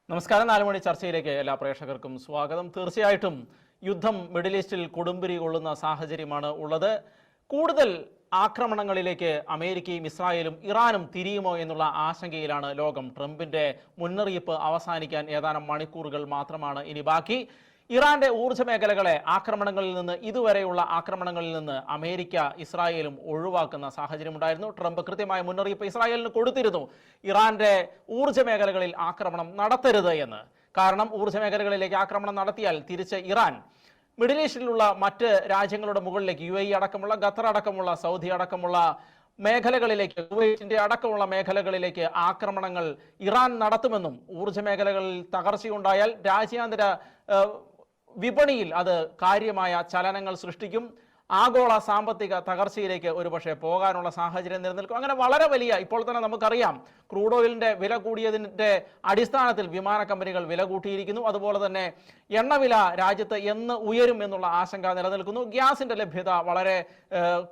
നമസ്കാരം. 4 മണി ചർച്ചയിലേക്ക് എല്ലാ പ്രേക്ഷകർക്കും സ്വാഗതം. തീർച്ചയായിട്ടും യുദ്ധം മിഡിൽ ഈസ്റ്റിൽ കൊടുമ്പിരി കൊള്ളുന്ന സാഹചര്യമാണ് ഉള്ളത്. കൂടുതൽ ആക്രമണങ്ങളിലേക്ക് അമേരിക്കയും ഇസ്രായേലും ഇറാനും തിരിയുമോ എന്നുള്ള ആശങ്കയിലാണ് ലോകം. ട്രംപിന്റെ മുന്നറിയിപ്പ് അവസാനിക്കാൻ ഏതാനും മണിക്കൂറുകൾ മാത്രമാണ് ഇനി ബാക്കി. ഇറാന്റെ ഊർജ്ജ മേഖലകളെ ഇതുവരെയുള്ള ആക്രമണങ്ങളിൽ നിന്ന് അമേരിക്ക ഇസ്രായേലും ഒഴിവാക്കുന്ന സാഹചര്യമുണ്ടായിരുന്നു. ട്രംപ് കൃത്യമായ മുന്നറിയിപ്പ് ഇസ്രായേലിന് കൊടുത്തിരുന്നു, ഇറാന്റെ ഊർജ്ജ മേഖലകളിൽ ആക്രമണം നടത്തരുത് എന്ന്. കാരണം ഊർജ്ജ മേഖലകളിലേക്ക് ആക്രമണം നടത്തിയാൽ തിരിച്ച് ഇറാൻ മിഡിൽ ഈസ്റ്റിലുള്ള മറ്റ് രാജ്യങ്ങളുടെ മുകളിലേക്ക്, UAE അടക്കമുള്ള, ഖത്തർ അടക്കമുള്ള, സൗദി അടക്കമുള്ള മേഖലകളിലേക്ക്, കുവൈറ്റിന്റെ അടക്കമുള്ള മേഖലകളിലേക്ക് ആക്രമണങ്ങൾ ഇറാൻ നടത്തുമെന്നും, ഊർജ്ജ മേഖലകളിൽ തകർച്ചയുണ്ടായാൽ രാജ്യാന്തര വിപണിയിൽ അത് കാര്യമായ ചലനങ്ങൾ സൃഷ്ടിക്കും, ആഗോള സാമ്പത്തിക തകർച്ചയിലേക്ക് ഒരുപക്ഷെ പോകാനുള്ള സാഹചര്യം നിലനിൽക്കും. അങ്ങനെ വളരെ വലിയ, ഇപ്പോൾ തന്നെ നമുക്കറിയാം, ക്രൂഡ് ഓയിലിന്റെ വില കൂടിയതിന്റെ അടിസ്ഥാനത്തിൽ വിമാന കമ്പനികൾ വില കൂട്ടിയിരിക്കുന്നു. അതുപോലെ തന്നെ എണ്ണവില രാജ്യത്ത് എന്ന് ഉയരും എന്നുള്ള ആശങ്ക നിലനിൽക്കുന്നു. ഗ്യാസിന്റെ ലഭ്യത വളരെ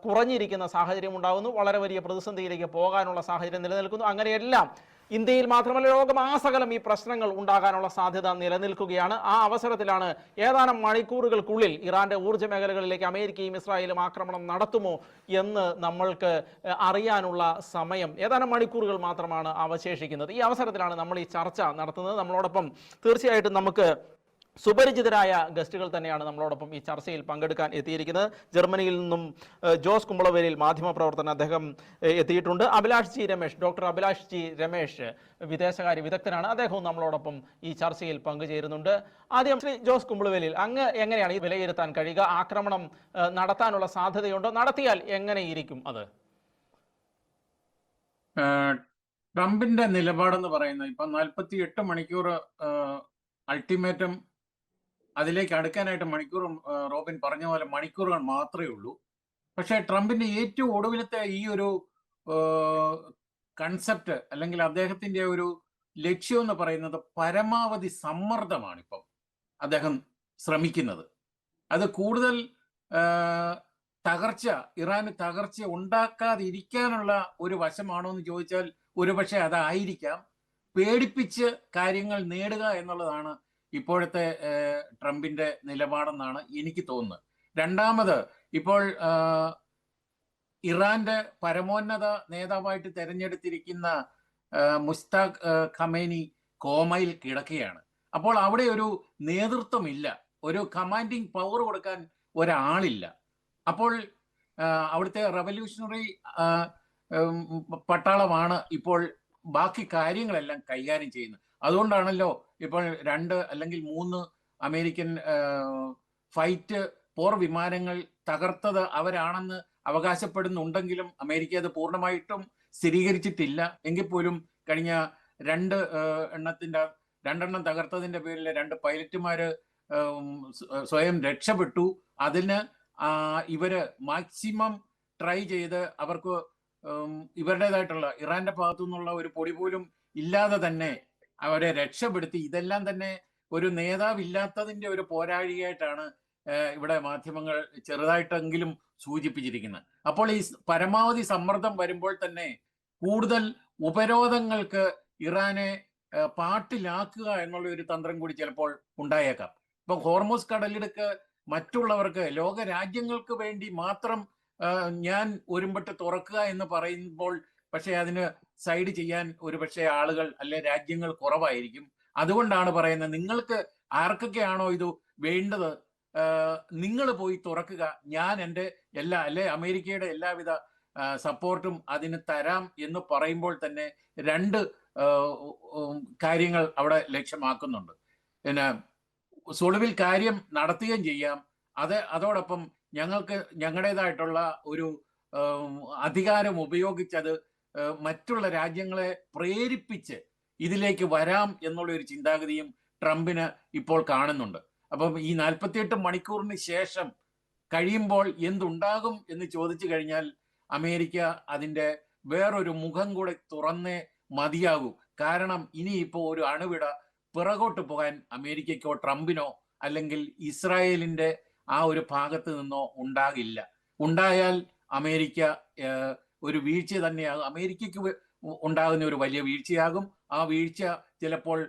കുറഞ്ഞിരിക്കുന്ന സാഹചര്യം ഉണ്ടാകുന്നു. വളരെ വലിയ പ്രതിസന്ധിയിലേക്ക് പോകാനുള്ള സാഹചര്യം നിലനിൽക്കുന്നു. അങ്ങനെയെല്ലാം ഇന്ത്യയിൽ മാത്രമല്ല ലോകമാസകലം ഈ പ്രശ്നങ്ങൾ ഉണ്ടാകാനുള്ള സാധ്യത നിലനിൽക്കുകയാണ്. ആ അവസരത്തിലാണ് ഏതാനും മണിക്കൂറുകൾക്കുള്ളിൽ ഇറാന്റെ ഊർജ്ജ മേഖലകളിലേക്ക് അമേരിക്കയും ഇസ്രായേലും ആക്രമണം നടത്തുമോ എന്ന് നമ്മൾക്ക് അറിയാനുള്ള സമയം ഏതാനും മണിക്കൂറുകൾ മാത്രമാണ് അവശേഷിക്കുന്നത്. ഈ അവസരത്തിലാണ് നമ്മൾ ഈ ചർച്ച നടത്തുന്നത്. നമ്മളോടൊപ്പം തീർച്ചയായിട്ടും നമുക്ക് സുപരിചിതരായ ഗസ്റ്റുകൾ തന്നെയാണ് നമ്മളോടൊപ്പം ഈ ചർച്ചയിൽ പങ്കെടുക്കാൻ എത്തിയിരിക്കുന്നത്. ജർമ്മനിയിൽ നിന്നും ജോസ് കുമ്പളവേലിൽ മാധ്യമപ്രവർത്തകൻ, അദ്ദേഹം എത്തിയിട്ടുണ്ട്. ഡോക്ടർ അഭിലാഷ് ജി രമേശ് വിദേശകാര്യ വിദഗ്ധനാണ്, അദ്ദേഹവും നമ്മളോടൊപ്പം ഈ ചർച്ചയിൽ പങ്കുചേരുന്നുണ്ട്. ആദ്യം ശ്രീ ജോസ് കുമ്പളവേലിൽ, അങ്ങ് എങ്ങനെയാണ് ഈ വിലയിരുത്താൻ കഴിയുക? ആക്രമണം നടത്താനുള്ള സാധ്യതയുണ്ടോ? നടത്തിയാൽ എങ്ങനെയിരിക്കും അത്? ട്രംപിന്റെ നിലപാടെന്ന് പറയുന്നത് ഇപ്പൊ 48 മണിക്കൂർ അൾട്ടിമേറ്റം, അതിലേക്ക് അടുക്കാനായിട്ട് റോബിൻ പറഞ്ഞ പോലെ മണിക്കൂറുകൾ മാത്രമേ ഉള്ളൂ. പക്ഷേ ട്രംപിന്റെ ഏറ്റവും ഒടുവിലത്തെ ഈ ഒരു കൺസെപ്റ്റ്, അല്ലെങ്കിൽ അദ്ദേഹത്തിന്റെ ഒരു ലക്ഷ്യം എന്ന് പറയുന്നത് പരമാവധി സമ്മർദ്ദമാണ് ഇപ്പം അദ്ദേഹം ശ്രമിക്കുന്നത്. അത് കൂടുതൽ ഇറാന് തകർച്ച ഉണ്ടാക്കാതിരിക്കാനുള്ള ഒരു വശമാണോ എന്ന് ചോദിച്ചാൽ ഒരുപക്ഷെ അതായിരിക്കാം. പേടിപ്പിച്ച് കാര്യങ്ങൾ നേടുക എന്നുള്ളതാണ് ഇപ്പോഴത്തെ ട്രംപിന്റെ നിലപാടെന്നാണ് എനിക്ക് തോന്നുന്നത്. രണ്ടാമത്, ഇപ്പോൾ ഇറാന്റെ പരമോന്നത നേതാവായിട്ട് തെരഞ്ഞെടുത്തിരിക്കുന്ന മുസ്താഖ് ഖമേനി കോമയിൽ കിടക്കുകയാണ്. അപ്പോൾ അവിടെ ഒരു നേതൃത്വമില്ല, ഒരു കമാൻഡിങ് പവർ കൊടുക്കാൻ ഒരാളില്ല. അപ്പോൾ അവിടുത്തെ റവല്യൂഷണറി പട്ടാളമാണ് ഇപ്പോൾ ബാക്കി കാര്യങ്ങളെല്ലാം കൈകാര്യം ചെയ്യുന്നത്. അതുകൊണ്ടാണല്ലോ ഇപ്പോൾ 2 അല്ലെങ്കിൽ 3 അമേരിക്കൻ ഫൈറ്റ് പോർ വിമാനങ്ങൾ തകർത്തത് അവരാണെന്ന് അവകാശപ്പെടുന്നുണ്ടെങ്കിലും അമേരിക്ക അത് പൂർണ്ണമായിട്ടും സ്ഥിരീകരിച്ചിട്ടില്ല. എങ്കിൽ പോലും കഴിഞ്ഞ 2 എണ്ണം തകർത്തതിന്റെ പേരിൽ 2 പൈലറ്റുമാര് സ്വയം രക്ഷപ്പെട്ടു. അതിന് ഇവര് മാക്സിമം ട്രൈ ചെയ്ത് അവർക്ക് ഇവരുടേതായിട്ടുള്ള ഇറാന്റെ ഭാഗത്തു നിന്നുള്ള ഒരു പൊടി പോലും ഇല്ലാതെ തന്നെ അവരെ രക്ഷപ്പെടുത്തി. ഇതെല്ലാം തന്നെ ഒരു നേതാവില്ലാത്തതിന്റെ ഒരു പോരാഴികയായിട്ടാണ് ഇവിടെ മാധ്യമങ്ങൾ ചെറുതായിട്ടെങ്കിലും സൂചിപ്പിച്ചിരിക്കുന്നത്. അപ്പോൾ ഈ പരമാവധി സമ്മർദ്ദം വരുമ്പോൾ തന്നെ കൂടുതൽ ഉപരോധങ്ങൾക്ക് ഇറാനെ പാട്ടിലാക്കുക എന്നുള്ള ഒരു തന്ത്രം കൂടി ചിലപ്പോൾ ഉണ്ടായേക്കാം. ഇപ്പൊ ഹോർമൂസ് കടലിടുക്ക് മറ്റുള്ളവർക്ക്, ലോക രാജ്യങ്ങൾക്ക് വേണ്ടി മാത്രം ഞാൻ ഒരുമ്പെട്ട് തുറക്കുക എന്ന് പറയുമ്പോൾ പക്ഷെ അതിന് സൈഡ് ചെയ്യാൻ ഒരുപക്ഷെ ആളുകൾ അല്ലെ രാജ്യങ്ങൾ കുറവായിരിക്കും. അതുകൊണ്ടാണ് പറയുന്നത്, നിങ്ങൾക്ക് ആർക്കൊക്കെയാണോ ഇത് വേണ്ടത് നിങ്ങൾ പോയി തുറക്കുക, ഞാൻ എൻ്റെ അമേരിക്കയുടെ എല്ലാവിധ സപ്പോർട്ടും അതിന് തരാം എന്ന് പറയുമ്പോൾ തന്നെ 2 കാര്യങ്ങൾ അവിടെ ലക്ഷ്യമാക്കുന്നുണ്ട്. പിന്നെ ഒടുവിൽ കാര്യം നടത്തുകയും ചെയ്യാം, അതോടൊപ്പം ഞങ്ങൾക്ക് ഞങ്ങളുടേതായിട്ടുള്ള ഒരു അധികാരം ഉപയോഗിച്ചത് മറ്റുള്ള രാജ്യങ്ങളെ പ്രേരിപ്പിച്ച് ഇതിലേക്ക് വരാം എന്നുള്ള ഒരു ചിന്താഗതിയും ട്രംപിന് ഇപ്പോൾ കാണുന്നുണ്ട്. അപ്പം ഈ 48 മണിക്കൂറിന് ശേഷം കഴിയുമ്പോൾ എന്തുണ്ടാകും എന്ന് ചോദിച്ചു കഴിഞ്ഞാൽ അമേരിക്ക അതിൻ്റെ വേറൊരു മുഖം കൂടെ തുറന്നേ മതിയാകൂ. കാരണം ഇനിയിപ്പോൾ ഒരു അണുവിട പിറകോട്ട് പോകാൻ അമേരിക്കയ്ക്കോ ട്രംപിനോ അല്ലെങ്കിൽ ഇസ്രായേലിന്റെ ആ ഒരു ഭാഗത്ത് നിന്നോ ഉണ്ടാകില്ല. ഉണ്ടായാൽ അമേരിക്ക ഒരു വീഴ്ച തന്നെയാകും, അമേരിക്കയ്ക്ക് ഉണ്ടാകുന്ന ഒരു വലിയ വീഴ്ചയാകും. ആ വീഴ്ച ചിലപ്പോൾ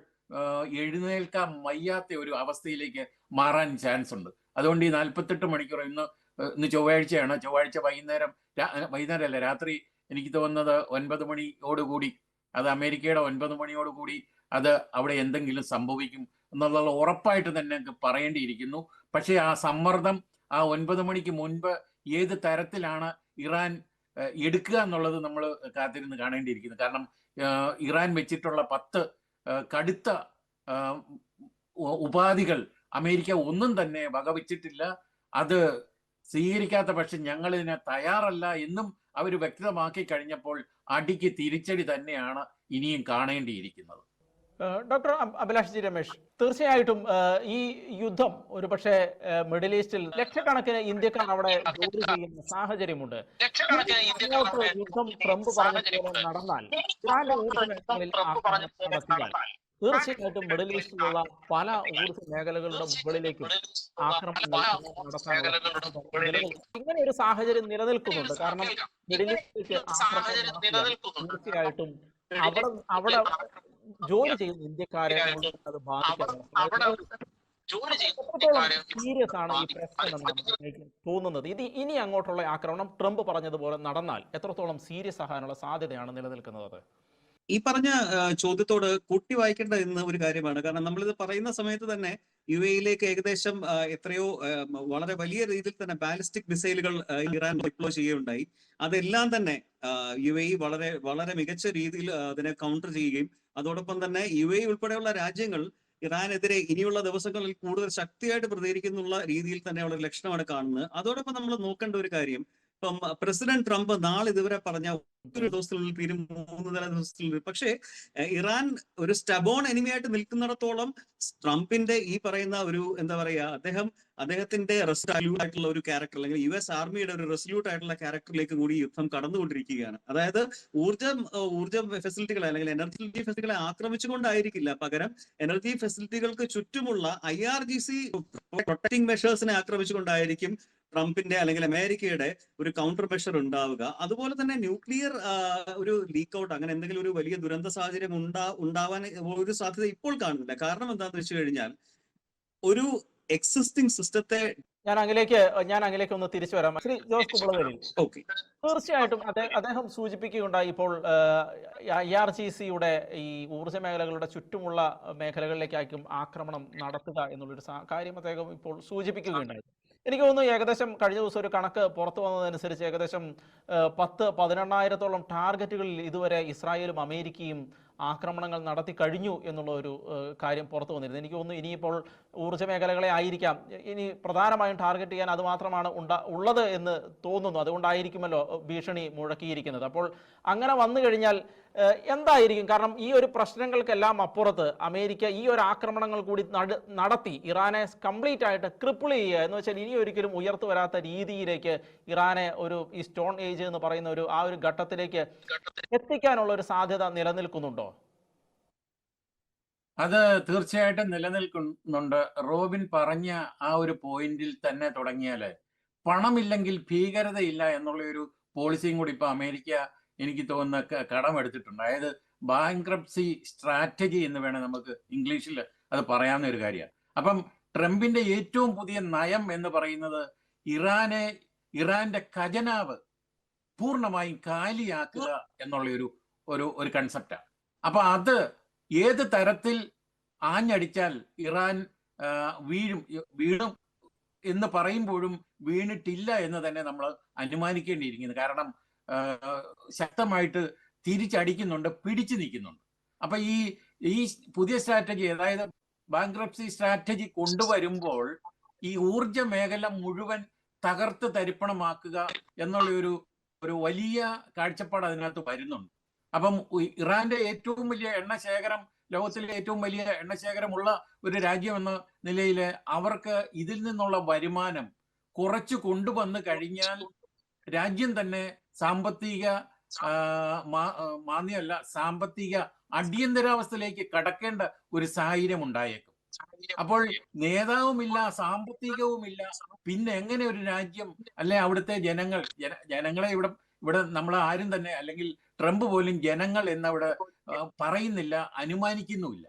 എഴുന്നേൽക്കാൻ വയ്യാത്ത ഒരു അവസ്ഥയിലേക്ക് മാറാൻ ചാൻസ് ഉണ്ട്. അതുകൊണ്ട് ഈ 48 മണിക്കൂർ ഇന്ന് ചൊവ്വാഴ്ചയാണ്. ചൊവ്വാഴ്ച വൈകുന്നേരമല്ല, രാത്രി എനിക്ക് തോന്നുന്നത് 9 മണിയോടുകൂടി, അത് അമേരിക്കയുടെ 9 മണിയോടുകൂടി അത് അവിടെ എന്തെങ്കിലും സംഭവിക്കും എന്നുള്ളത് ഉറപ്പായിട്ട് തന്നെ പറയേണ്ടിയിരിക്കുന്നു. പക്ഷേ ആ സമ്മർദ്ദം ആ 9 മണിക്ക് മുൻപ് ഏത് തരത്തിലാണ് ഇറാൻ എടുക്കുക എന്നുള്ളത് നമ്മൾ കാത്തിരുന്ന് കാണേണ്ടിയിരിക്കുന്നു. കാരണം ഇറാൻ വെച്ചിട്ടുള്ള 10 കടുത്ത ഉപാധികൾ അമേരിക്ക ഒന്നും തന്നെ വകവെച്ചിട്ടില്ല. അത് സ്വീകരിക്കാത്ത പക്ഷം ഞങ്ങൾ ഇതിനെ തയ്യാറല്ല എന്നും അവർ വ്യക്തമാക്കി കഴിഞ്ഞപ്പോൾ അടിക്ക് തിരിച്ചടി തന്നെയാണ് ഇനിയും കാണേണ്ടിയിരിക്കുന്നത്. ഡോക്ടർ അഭിലാഷ് ജി രമേശ്, തീർച്ചയായിട്ടും ഈ യുദ്ധം ഒരു പക്ഷേ മിഡിൽ ഈസ്റ്റിൽ ലക്ഷക്കണക്കിന് ഇന്ത്യക്കാർ അവിടെ ജോലി ചെയ്യുന്ന സാഹചര്യമുണ്ട്. യുദ്ധം ട്രംപ് പറഞ്ഞ നടന്നാൽ ഇറാന്റെ ഊർജ്ജ മേഖലകളിൽ നടത്തിയാൽ തീർച്ചയായിട്ടും മിഡിൽ ഈസ്റ്റിലുള്ള പല ഊർജ്ജ മേഖലകളുടെ മുകളിലേക്കും ആക്രമണം ഇങ്ങനെ ഒരു സാഹചര്യം നിലനിൽക്കുന്നുണ്ട്. കാരണം മിഡിൽ ഈസ്റ്റിലേക്ക് തീർച്ചയായിട്ടും അവിടെ ജോലി ചെയ്യുന്ന ഇന്ത്യക്കാരെ അത് ബാധിക്കാറുണ്ട്. സീരിയസ് ആണ് ഈ പ്രശ്നം എന്നാണ് തോന്നുന്നത്. ഇത് ഇനി അങ്ങോട്ടുള്ള ആക്രമണം ട്രംപ് പറഞ്ഞതുപോലെ നടന്നാൽ എത്രത്തോളം സീരിയസ് ആകാനുള്ള സാധ്യതയാണ് നിലനിൽക്കുന്നത്? ഈ പറഞ്ഞ ചോദ്യത്തോട് കൂട്ടി വായിക്കേണ്ട എന്ന ഒരു കാര്യമാണ്. കാരണം നമ്മളിത് പറയുന്ന സമയത്ത് തന്നെ യു എയിലേക്ക് ഏകദേശം എത്രയോ വളരെ വലിയ രീതിയിൽ തന്നെ ബാലിസ്റ്റിക് മിസൈലുകൾ ഇറാൻ ഡിപ്ലോയ് ചെയ്യുകയുണ്ടായി. അതെല്ലാം തന്നെ യു എ വളരെ വളരെ മികച്ച രീതിയിൽ അതിനെ കൗണ്ടർ ചെയ്യുകയും അതോടൊപ്പം തന്നെ യു എ ഉൾപ്പെടെയുള്ള രാജ്യങ്ങൾ ഇറാനെതിരെ ഇനിയുള്ള ദിവസങ്ങളിൽ കൂടുതൽ ശക്തിയായിട്ട് പ്രതികരിക്കുന്നുള്ള രീതിയിൽ തന്നെയുള്ള ഒരു ലക്ഷണമാണ് കാണുന്നത്. അതോടൊപ്പം നമ്മൾ നോക്കേണ്ട ഒരു കാര്യം, ഇപ്പം പ്രസിഡന്റ് ട്രംപ് നാളെ ഇതുവരെ പറഞ്ഞ ഒരു ദിവസത്തിനുള്ളിൽ തീരും, 3 ദിവസത്തിനുള്ളിൽ. പക്ഷേ ഇറാൻ ഒരു സ്റ്റബോൺ എനിമിയായിട്ട് നിൽക്കുന്നിടത്തോളം ട്രംപിന്റെ ഈ പറയുന്ന ഒരു എന്താ പറയാ, അദ്ദേഹത്തിന്റെ റെസല്യൂട്ട് ആയിട്ടുള്ള ഒരു ക്യാരക്ടർ, അല്ലെങ്കിൽ US ആർമിയുടെ ഒരു റെസല്യൂട്ട് ആയിട്ടുള്ള ക്യാരക്ടറിലേക്ക് കൂടി യുദ്ധം കടന്നുകൊണ്ടിരിക്കുകയാണ്. അതായത് ഊർജ ഫെസിലിറ്റികളെ അല്ലെങ്കിൽ എനർജി ഫെസിലിറ്റികളെ ആക്രമിച്ചുകൊണ്ടായിരിക്കില്ല, പകരം എനർജി ഫെസിലിറ്റികൾക്ക് ചുറ്റുമുള്ള IRGC പ്രൊട്ടക്ടിംഗ് മെഷേഴ്സിനെ ആക്രമിച്ചുകൊണ്ടായിരിക്കും ട്രംപിന്റെ അല്ലെങ്കിൽ അമേരിക്കയുടെ ഒരു കൗണ്ടർ മെഷർ ഉണ്ടാവുക. അതുപോലെ തന്നെ ന്യൂക്ലിയർ ഒരു ലീക്ക് ഔട്ട്, അങ്ങനെ എന്തെങ്കിലും ഒരു വലിയ ദുരന്ത സാഹചര്യം ഉണ്ടാവാൻ ഒരു സാധ്യത ഇപ്പോൾ കാണുന്നില്ല. കാരണം എന്താണെന്ന് വെച്ച് കഴിഞ്ഞാൽ ഒരു എക്സിസ്റ്റിംഗ് സിസ്റ്റത്തെ ഞാൻ അങ്ങിലേക്ക് ഒന്ന് തിരിച്ചു വരാം. ശ്രീ ജോസ് കുമ്പളവേലിൽ, തീർച്ചയായിട്ടും അദ്ദേഹം സൂചിപ്പിക്കുകയുണ്ടായി ഇപ്പോൾ IRGCയുടെ ഈ ഊർജ്ജ മേഖലകളുടെ ചുറ്റുമുള്ള മേഖലകളിലേക്കായിരിക്കും ആക്രമണം നടത്തുക എന്നുള്ളൊരു കാര്യം അദ്ദേഹം ഇപ്പോൾ സൂചിപ്പിക്കുകയുണ്ടായി. എനിക്ക് തോന്നുന്നു ഏകദേശം കഴിഞ്ഞ ദിവസം ഒരു കണക്ക് പുറത്തു വന്നതനുസരിച്ച് ഏകദേശം 10-18,000-ഓളം ടാർഗറ്റുകളിൽ ഇതുവരെ ഇസ്രായേലും അമേരിക്കയും ആക്രമണങ്ങൾ നടത്തി കഴിഞ്ഞു എന്നുള്ള ഒരു കാര്യം പുറത്തു വന്നിരുന്നു. എനിക്ക് തോന്നുന്നു ഇനിയിപ്പോൾ ഊർജ്ജ മേഖലകളെ ആയിരിക്കാം ഇനി പ്രധാനമായും ടാർഗറ്റ് ചെയ്യാൻ അത് മാത്രമാണ് ഉള്ളത് എന്ന് തോന്നുന്നു. അതുകൊണ്ടായിരിക്കുമല്ലോ ഭീഷണി മുഴക്കിയിരിക്കുന്നത്. അപ്പോൾ അങ്ങനെ വന്നു കഴിഞ്ഞാൽ എന്തായിരിക്കും? കാരണം ഈ ഒരു പ്രശ്നങ്ങൾക്കെല്ലാം അപ്പുറത്ത് അമേരിക്ക ഈ ഒരു ആക്രമണങ്ങൾ കൂടി നടത്തി ഇറാനെ കംപ്ലീറ്റ് ആയിട്ട് ക്രിപ്പിൾ ചെയ്യുക എന്ന് വെച്ചാൽ ഇനി ഒരിക്കലും ഉയർത്തു വരാത്ത രീതിയിലേക്ക് ഇറാനെ ഈ സ്റ്റോൺ ഏജ് എന്ന് പറയുന്ന ആ ഒരു ഘട്ടത്തിലേക്ക് എത്തിക്കാനുള്ള ഒരു സാധ്യത നിലനിൽക്കുന്നുണ്ടോ? അത് തീർച്ചയായിട്ടും നിലനിൽക്കുന്നുണ്ട്. റോബിൻ പറഞ്ഞ ആ ഒരു പോയിന്റിൽ തന്നെ തുടങ്ങിയാല് പണമില്ലെങ്കിൽ ഭീകരതയില്ല എന്നുള്ള ഒരു പോളിസിയും കൂടി ഇപ്പൊ അമേരിക്ക എനിക്ക് തോന്നുന്ന കടമെടുത്തിട്ടുണ്ട്. അതായത് ബാങ്ക്രപ്സി സ്ട്രാറ്റജി എന്ന് വേണേൽ നമുക്ക് ഇംഗ്ലീഷിൽ അത് പറയാവുന്ന ഒരു കാര്യമാണ്. അപ്പം ട്രംപിന്റെ ഏറ്റവും പുതിയ നയം എന്ന് പറയുന്നത് ഇറാന്റെ ഖജനാവ് പൂർണ്ണമായും കാലിയാക്കുക എന്നുള്ള ഒരു കൺസെപ്റ്റാണ്. അപ്പൊ അത് ഏത് തരത്തിൽ ആഞ്ഞടിച്ചാൽ ഇറാൻ വീഴും എന്ന് പറയുമ്പോഴും വീണിട്ടില്ല എന്ന് തന്നെ നമ്മൾ അനുമാനിക്കേണ്ടിയിരിക്കുന്നു. കാരണം ശക്തമായിട്ട് തിരിച്ചടിക്കുന്നുണ്ട്, പിടിച്ചു നിൽക്കുന്നുണ്ട്. അപ്പൊ ഈ പുതിയ സ്ട്രാറ്റജി, അതായത് ബാങ്ക്രപ്സി സ്ട്രാറ്റജി കൊണ്ടുവരുമ്പോൾ ഈ ഊർജ മേഖല മുഴുവൻ തകർത്ത് തരിപ്പണമാക്കുക എന്നുള്ള ഒരു വലിയ കാഴ്ചപ്പാട് അതിനകത്ത് വരുന്നുണ്ട്. അപ്പം ഇറാന്റെ ഏറ്റവും വലിയ എണ്ണശേഖരം, ലോകത്തിലെ ഏറ്റവും വലിയ എണ്ണശേഖരമുള്ള ഒരു രാജ്യം എന്ന നിലയിൽ അവർക്ക് ഇതിൽ നിന്നുള്ള വരുമാനം കുറച്ചു കൊണ്ടുവന്നു കഴിഞ്ഞാൽ രാജ്യം തന്നെ സാമ്പത്തിക സാമ്പത്തിക അടിയന്തരാവസ്ഥയിലേക്ക് കടക്കേണ്ട ഒരു സാഹചര്യം ഉണ്ടായേക്കും. അപ്പോൾ നേതാവുമില്ല, സാമ്പത്തികവുമില്ല, പിന്നെ എങ്ങനെ ഒരു രാജ്യം അല്ലെ അവിടുത്തെ ജനങ്ങളെ ഇവിടെ നമ്മൾ ആരും തന്നെ, അല്ലെങ്കിൽ ട്രംപ് പോലും ജനങ്ങൾ എന്നവിടെ പറയുന്നില്ല, അനുമാനിക്കുന്നുമില്ല.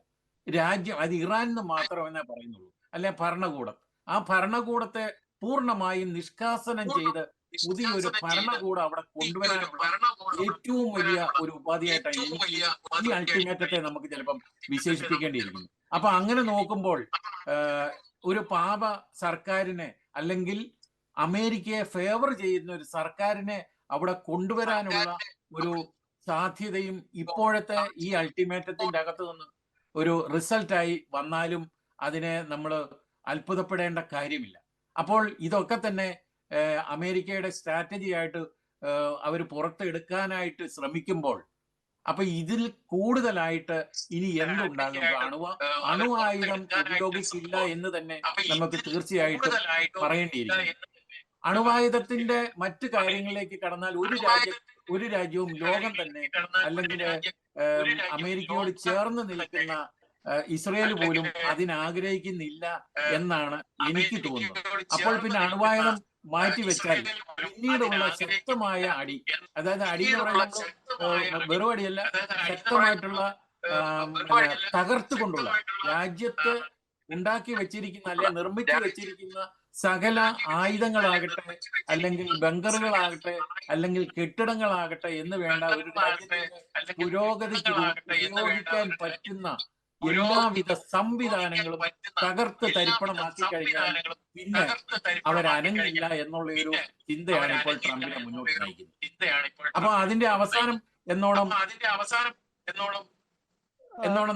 രാജ്യം, അത് ഇറാൻ എന്ന് മാത്രമേ പറയുന്നുള്ളൂ, അല്ലെ ഭരണകൂടം. ആ ഭരണകൂടത്തെ പൂർണ്ണമായും നിഷ്കാസനം ചെയ്ത് പുതിയൊരു ഭരണകൂടം അവിടെ കൊണ്ടുവരാനുള്ള ഏറ്റവും വലിയ ഒരു ഉപാധിയായിട്ടാണ് എനിക്ക് ഈ അൾട്ടിമേറ്റത്തെ നമുക്ക് ചിലപ്പം വിശേഷിപ്പിക്കേണ്ടിയിരിക്കുന്നു. അപ്പൊ അങ്ങനെ നോക്കുമ്പോൾ ഒരു പാപ സർക്കാരിനെ, അല്ലെങ്കിൽ അമേരിക്കയെ ഫേവർ ചെയ്യുന്ന ഒരു സർക്കാരിനെ അവിടെ കൊണ്ടുവരാനുള്ള ഒരു സാധ്യതയും ഇപ്പോഴത്തെ ഈ അൾട്ടിമേറ്റത്തിന്റെ അകത്ത് നിന്ന് ഒരു റിസൾട്ടായി വന്നാലും അതിനെ നമ്മൾ അത്ഭുതപ്പെടേണ്ട കാര്യമില്ല. അപ്പോൾ ഇതൊക്കെ തന്നെ അമേരിക്കയുടെ സ്ട്രാറ്റജി ആയിട്ട് അവർ പുറത്തെടുക്കാനായിട്ട് ശ്രമിക്കുമ്പോൾ, അപ്പൊ ഇതിൽ കൂടുതലായിട്ട് ഇനി എന്തുണ്ടാകും? അണുആയുധം ഉപയോഗിക്കില്ല എന്ന് തന്നെ നമുക്ക് തീർച്ചയായിട്ടും പറയേണ്ടിയിരിക്കും. അണുവായുധത്തിന്റെ മറ്റു കാര്യങ്ങളിലേക്ക് കടന്നാൽ ഒരു രാജ്യവും ലോകം തന്നെ, അല്ലെങ്കിൽ അമേരിക്കയോട് ചേർന്ന് നിൽക്കുന്ന ഇസ്രയേൽ പോലും അതിനാഗ്രഹിക്കുന്നില്ല എന്നാണ് എനിക്ക് തോന്നുന്നത്. അപ്പോൾ പിന്നെ അണുവായുധം മാറ്റിവെച്ചാൽ പിന്നീടുള്ള ശക്തമായ അടി, അതായത് അടി എന്ന് പറയുന്നത് വെറും അടിയല്ല, ശക്തമായിട്ടുള്ള തകർത്തുകൊണ്ടുള്ള, രാജ്യത്ത് ഉണ്ടാക്കി വെച്ചിരിക്കുന്ന അല്ലെ നിർമ്മിച്ചു വെച്ചിരിക്കുന്ന സകല ആയുധങ്ങളാകട്ടെ, അല്ലെങ്കിൽ ബങ്കറുകളാകട്ടെ, അല്ലെങ്കിൽ കെട്ടിടങ്ങളാകട്ടെ എന്ന് വേണ്ട, ഒരു രാജ്യത്തിന്റെ പുരോഗതിക്ക് ഉപയോഗിക്കാൻ പറ്റുന്ന എല്ലാവിധ സംവിധാനങ്ങളും തകർത്ത് തരിപ്പണമാക്കി കഴിഞ്ഞാൽ പിന്നെ അവരനങ്ങില്ല എന്നുള്ള ഒരു ചിന്തയാണ് ഇപ്പോൾ ട്രംപിനെ മുന്നോട്ട് നയിക്കുന്നത്. അപ്പൊ അതിന്റെ അവസാനം എന്നോണം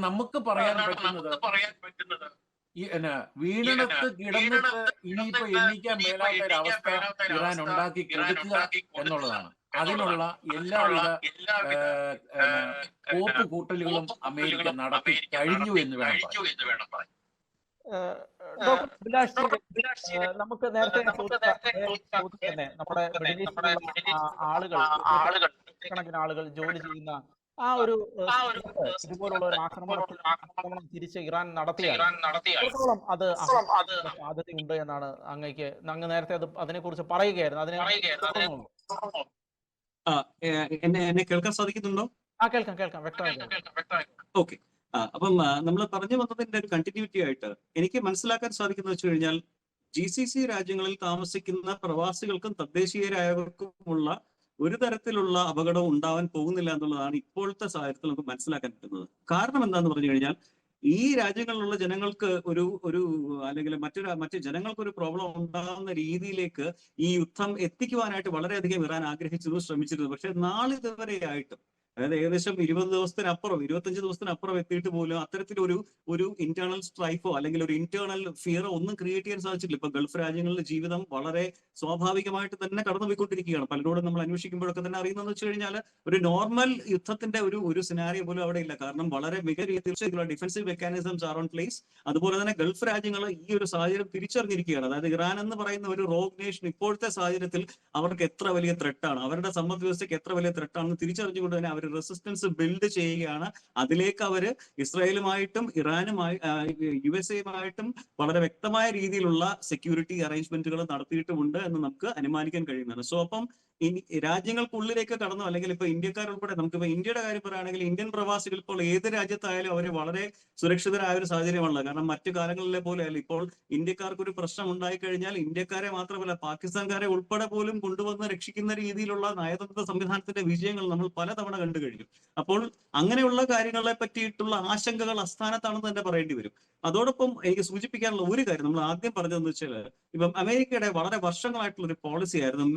നമുക്ക് പറയാൻ പറ്റുന്നത് വീണിടത്ത് കിടന്നിട്ട് ഇനിയിപ്പോ എണ്ണിക്കാൻ മേലാത്ത ഒരു അവസ്ഥ ഇറാൻ ഉണ്ടാക്കി കൊടുക്കുക എന്നുള്ളതാണ്. അതിനുള്ള എല്ലാവിധ കോപ്പ് കൂട്ടലുകളും അമേരിക്ക നടത്തി കഴിഞ്ഞു എന്ന് വേണം പറയാൻ. ഡോക്ടർ അഭിലാഷ്, നമുക്ക് നേരത്തെ തന്നെ നമ്മുടെ ആളുകൾ കണക്കിന് ആളുകൾ ജോലി ചെയ്യുന്ന ആ ഒരു ഇതുപോലുള്ള ഒരു ആക്രമണം തിരിച്ച് ഇറാൻ നടത്തിയാൽ അത് സാധ്യതയുണ്ട് എന്നാണ് അങ്ങ് നേരത്തെ അതിനെ കുറിച്ച് പറയുകയായിരുന്നു. എന്നെ കേൾക്കാൻ സാധിക്കുന്നുണ്ടോ? കേൾക്കാം വ്യക്തമായി. ഓക്കെ. അപ്പം നമ്മൾ പറഞ്ഞു വന്നതിന്റെ ഒരു കണ്ടിന്യൂറ്റി ആയിട്ട് എനിക്ക് മനസ്സിലാക്കാൻ സാധിക്കുന്നത് വെച്ച് കഴിഞ്ഞാൽ, GCC രാജ്യങ്ങളിൽ താമസിക്കുന്ന പ്രവാസികൾക്കും തദ്ദേശീയരായവർക്കുമുള്ള ഒരു തരത്തിലുള്ള അപകടം ഉണ്ടാവാൻ പോകുന്നില്ല എന്നുള്ളതാണ് ഇപ്പോഴത്തെ സാഹചര്യത്തിൽ നമുക്ക് മനസ്സിലാക്കാൻ പറ്റുന്നത്. കാരണം എന്താന്ന് പറഞ്ഞു കഴിഞ്ഞാൽ, ഈ രാജ്യങ്ങളിലുള്ള ജനങ്ങൾക്ക് ഒരു അല്ലെങ്കിൽ മറ്റു ജനങ്ങൾക്ക് ഒരു പ്രോബ്ലം ഉണ്ടാകുന്ന രീതിയിലേക്ക് ഈ യുദ്ധം എത്തിക്കുവാനായിട്ട് വളരെയധികം ഇറാൻ ആഗ്രഹിച്ചിരുന്നു, ശ്രമിച്ചിരുന്നു. പക്ഷെ നാളിതുവരെയായിട്ടും, അതായത് ഏകദേശം 20 ദിവസത്തിനപ്പുറം 25 ദിവസത്തിനപ്പുറം എത്തിയിട്ട് പോലും അത്തരത്തിലൊരു ഇന്റേണൽ സ്ട്രൈഫോ അല്ലെങ്കിൽ ഒരു ഇന്റേണൽ ഫിയറോ ഒന്നും ക്രിയേറ്റ് ചെയ്യാൻ സാധിച്ചില്ല. ഇപ്പൊ ഗൾഫ് രാജ്യങ്ങളിലെ ജീവിതം വളരെ സ്വാഭാവികമായിട്ട് തന്നെ കടന്നുപോയിക്കൊണ്ടിരിക്കുകയാണ്. പലരോടും നമ്മൾ അന്വേഷിക്കുമ്പോഴൊക്കെ തന്നെ അറിയുന്നതെന്ന് വെച്ച് കഴിഞ്ഞാൽ, ഒരു നോർമൽ യുദ്ധത്തിന്റെ ഒരു സിനാരിയോ പോലും അവിടെ ഇല്ല. കാരണം വളരെ മികച്ച രീതിയിലുള്ള defensive mechanisms R on place. അതുപോലെ തന്നെ ഗൾഫ് രാജ്യങ്ങൾ ഈ ഒരു സാഹചര്യം തിരിച്ചറിഞ്ഞിരിക്കുകയാണ്. അതായത് ഇറാൻ എന്ന് പറയുന്ന ഒരു റോഗ് നേഷൻ ഇപ്പോഴത്തെ സാഹചര്യത്തിൽ അവർക്ക് എത്ര വലിയ ത്രെട്ടാണ്, അവരുടെ സമ്പദ് വ്യവസ്ഥയ്ക്ക് എത്ര വലിയ ത്രെട്ടാണെന്ന് തിരിച്ചറിഞ്ഞുകൊണ്ട് തന്നെ അവർ റെസിസ്റ്റൻസ് ബിൽഡ് ചെയ്യുകയാണ്. അതിലേക്ക് അവര് ഇസ്രായേലുമായിട്ടും ഇറാനുമായി USA വളരെ വ്യക്തമായ രീതിയിലുള്ള സെക്യൂരിറ്റി അറേഞ്ച്മെന്റുകൾ നടത്തിയിട്ടുമുണ്ട് എന്ന് നമുക്ക് അനുമാനിക്കാൻ കഴിയുന്നതാണ്. സോ അപ്പം രാജ്യങ്ങൾക്കുള്ളിലേക്ക് കടന്നു, അല്ലെങ്കിൽ ഇപ്പൊ ഇന്ത്യക്കാരുൾപ്പെടെ, നമുക്കിപ്പോ ഇന്ത്യയുടെ കാര്യം പറയുകയാണെങ്കിൽ, ഇന്ത്യൻ പ്രവാസികൾ ഇപ്പോൾ ഏത് രാജ്യത്തായാലും അവർ വളരെ സുരക്ഷിതരായ ഒരു സാഹചര്യമാണല്ലോ. കാരണം മറ്റു കാലങ്ങളിലെ പോലെ അല്ല, ഇപ്പോൾ ഇന്ത്യക്കാർക്ക് ഒരു പ്രശ്നം ഉണ്ടായിക്കഴിഞ്ഞാൽ ഇന്ത്യക്കാരെ മാത്രമല്ല പാകിസ്ഥാൻകാരെ ഉൾപ്പെടെ പോലും കൊണ്ടുവന്ന് രക്ഷിക്കുന്ന രീതിയിലുള്ള നയതന്ത്ര സംവിധാനത്തിന്റെ വിജയങ്ങൾ നമ്മൾ പലതവണ കണ്ടു കഴിഞ്ഞു. അപ്പോൾ അങ്ങനെയുള്ള കാര്യങ്ങളെ പറ്റിയിട്ടുള്ള ആശങ്കകൾ അസ്ഥാനത്താണെന്ന് തന്നെ പറയേണ്ടി വരും. അതോടൊപ്പം എനിക്ക് സൂചിപ്പിക്കാനുള്ള ഒരു കാര്യം, നമ്മൾ ആദ്യം പറഞ്ഞതെന്ന് വെച്ചാൽ, ഇപ്പം അമേരിക്കയുടെ വളരെ വർഷങ്ങളായിട്ടുള്ള ഒരു പോളിസി ആയിരുന്നു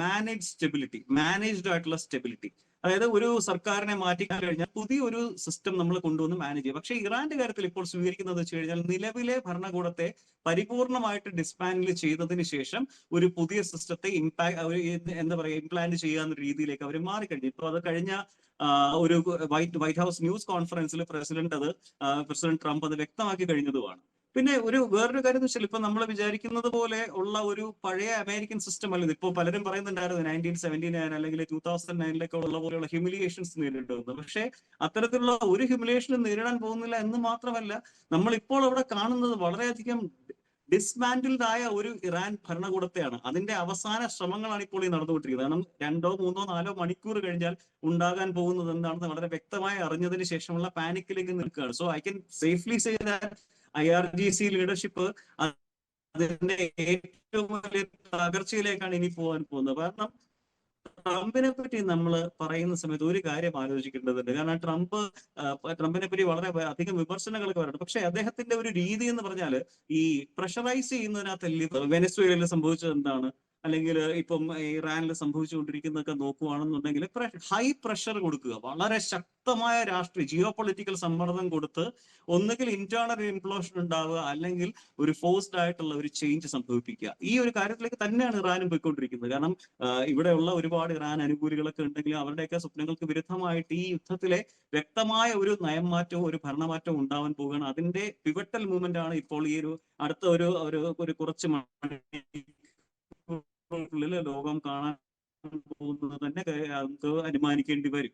മാനേജ്ഡ് ആയിട്ടുള്ള സ്റ്റെബിലിറ്റി. അതായത് ഒരു സർക്കാരിനെ മാറ്റിക്കാൻ കഴിഞ്ഞാൽ പുതിയൊരു സിസ്റ്റം നമ്മൾ കൊണ്ടുവന്ന് മാനേജ് ചെയ്യും. പക്ഷേ ഇറാന്റെ കാര്യത്തിൽ ഇപ്പോൾ സ്വീകരിക്കുന്നത് വെച്ച് കഴിഞ്ഞാൽ, നിലവിലെ ഭരണകൂടത്തെ പരിപൂർണമായിട്ട് ഡിസ്മാൻഡിൽ ചെയ്തതിന് ശേഷം ഒരു പുതിയ സിസ്റ്റത്തെ ഇംപ്ലാന്റ് ചെയ്യാവുന്ന രീതിയിലേക്ക് അവർ മാറിക്കഴിഞ്ഞു. ഇപ്പോൾ അത് കഴിഞ്ഞ ഒരു വൈറ്റ് ഹൗസ് ന്യൂസ് കോൺഫറൻസിൽ പ്രസിഡന്റ് ട്രംപ് അത് വ്യക്തമാക്കി കഴിഞ്ഞതുമാണ്. പിന്നെ വേറൊരു കാര്യം എന്ന് വെച്ചാൽ, ഇപ്പൊ നമ്മൾ വിചാരിക്കുന്നത് പോലെ ഉള്ള ഒരു പഴയ അമേരിക്കൻ സിസ്റ്റം അല്ല. ഇപ്പൊ പലരും പറയുന്നുണ്ടായിരുന്നു 1979 അല്ലെങ്കിൽ 2009 ഉള്ള പോലെയുള്ള ഹ്യൂമിലിയേഷൻസ് നേരിടുന്നത്. പക്ഷേ അത്തരത്തിലുള്ള ഒരു ഹ്യൂമിലിയേഷനും നേരിടാൻ പോകുന്നില്ല എന്ന് മാത്രമല്ല, നമ്മൾ ഇപ്പോൾ അവിടെ കാണുന്നത് വളരെയധികം ഡിസ്മാൻഡിൽഡ് ആയ ഒരു ഇറാൻ ഭരണകൂടത്തെയാണ്. അതിന്റെ അവസാന ശ്രമങ്ങളാണ് ഇപ്പോൾ ഈ നടന്നുകൊണ്ടിരിക്കുന്നത്. കാരണം 2, 3, 4 മണിക്കൂർ കഴിഞ്ഞാൽ ഉണ്ടാകാൻ പോകുന്നത് എന്താണെന്ന് വളരെ വ്യക്തമായി അറിഞ്ഞതിന് ശേഷമുള്ള പാനിക്കിലേക്ക് നിൽക്കുകയാണ്. So I can safely say that IRGC leadership അതിന്റെ ഏറ്റവും വലിയ തകർച്ചയിലേക്കാണ് ഇനി പോകാൻ പോകുന്നത്. കാരണം ട്രംപിനെ പറ്റി നമ്മൾ പറയുന്ന സമയത്ത് ഒരു കാര്യം ആലോചിക്കേണ്ടതുണ്ട്. കാരണം ട്രംപിനെ പറ്റി വളരെ അധികം വിമർശനങ്ങളൊക്കെ വരുന്നുണ്ട്. പക്ഷെ അദ്ദേഹത്തിന്റെ ഒരു രീതി എന്ന് പറഞ്ഞാൽ ഈ പ്രഷറൈസ് ചെയ്യുന്നതിനകത്ത് വെനസ്വേലയിൽ സംഭവിച്ചത് എന്താണ്, അല്ലെങ്കിൽ ഇപ്പം ഇറാനിൽ സംഭവിച്ചുകൊണ്ടിരിക്കുന്നതൊക്കെ നോക്കുകയാണെന്നുണ്ടെങ്കിൽ ഹൈ പ്രഷർ കൊടുക്കുക, വളരെ ശക്തമായ രാഷ്ട്രീയ ജിയോ പൊളിറ്റിക്കൽ സമ്മർദ്ദം കൊടുത്ത് ഒന്നുകിൽ ഇന്റേണൽ ഇംപ്ലോഷൻ ഉണ്ടാവുക, അല്ലെങ്കിൽ ഒരു ഫോഴ്സ്ഡ് ആയിട്ടുള്ള ഒരു ചേഞ്ച് സംഭവിപ്പിക്കുക. ഈ ഒരു കാര്യത്തിലേക്ക് തന്നെയാണ് ഇറാനും പോയിക്കൊണ്ടിരിക്കുന്നത്. കാരണം ഇവിടെയുള്ള ഒരുപാട് ഇറാൻ അനുകൂലികളൊക്കെ ഉണ്ടെങ്കിലും അവരുടെയൊക്കെ സ്വപ്നങ്ങൾക്ക് വിരുദ്ധമായിട്ട് ഈ യുദ്ധത്തിലെ വ്യക്തമായ ഒരു നയം മാറ്റവും ഒരു ഭരണമാറ്റവും ഉണ്ടാവാൻ പോവുകയാണ്. അതിന്റെ പിവറ്റൽ മൂവ്മെന്റ് ആണ് ഇപ്പോൾ ഈ ഒരു അടുത്ത ഒരു കുറച്ച് ലോകം കാണാൻ പോകുന്നത് തന്നെ നമുക്ക് അനുമാനിക്കേണ്ടി വരും.